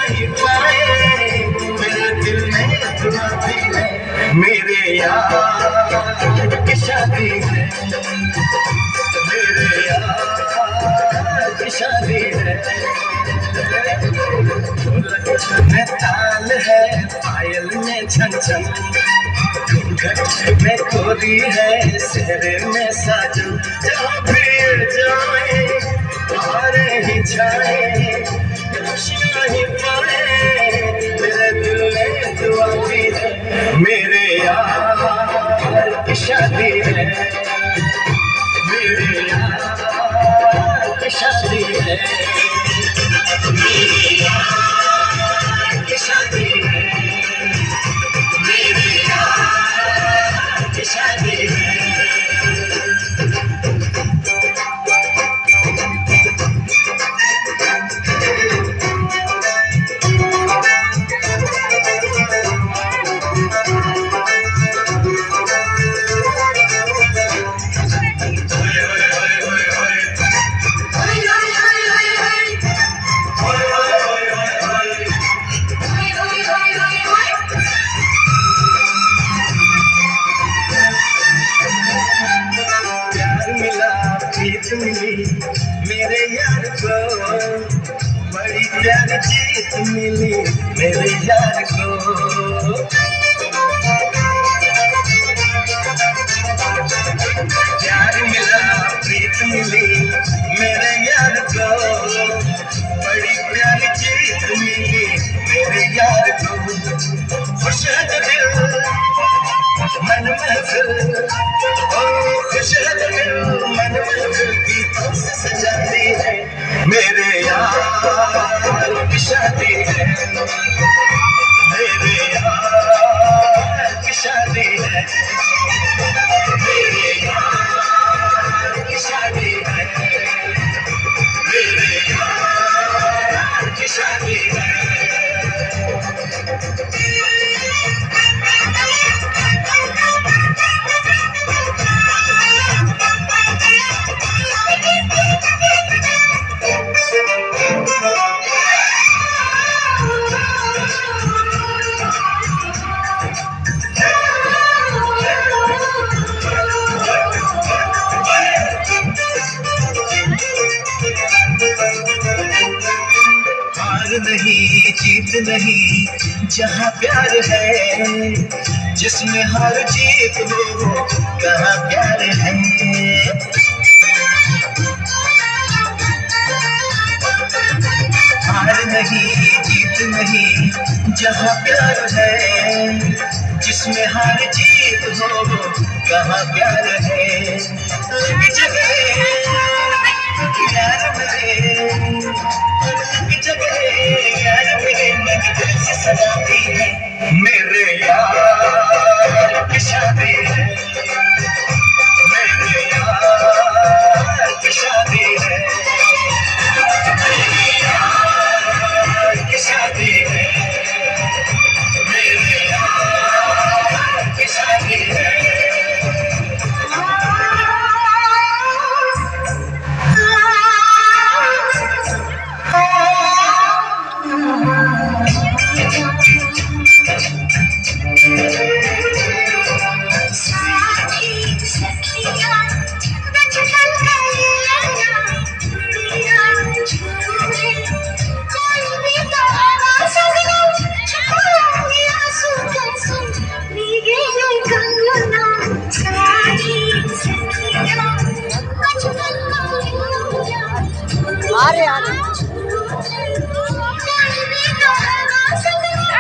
ही पाए मेरे दिल में दुआ भी है। मेरे यार की शादी है, मेरे यार की शादी है। ढोलक में ताल है, पायल में छन छन, घूंघट में कोरी है, सेहरे में साजन। जहाँ भी जाए बाहर ही छाए, खुशियाँ ही पाए मेरे दिल में दुआ भी है। मेरे यार की शादी है, मेरे यार की शादी है, मेरे यार की शादी है, मेरे यार की शादी है। जीत मिली मेरे यार को, बड़ी प्यारी जीत मिली मेरे यार को। प्यार मिला प्रीत मिली मेरे यार को, बड़ी प्यारी जीत मिली मेरे यार को। खुश है दिल मन महफिल, ओ खुश है दिल मन महफिल की से सजाती है। मेरे यार की शादी है, मेरे यार की शादी है, मेरे यार की शादी है, मेरे यार की शादी है। नहीं जीत नहीं जहाँ प्यार है, जिसमें हर जीत हो कहाँ प्यार है। हार नहीं जीत नहीं जहाँ प्यार है, जिसमें हर जीत हो कहाँ प्यार है। जगह यार मेरे, जगह यार मेरे मन दिल से सजाती है। मेरे यार की शादी है, मेरे यार की शादी है, मेरे यार की शादी है, मेरे यार की शादी है। आ रहे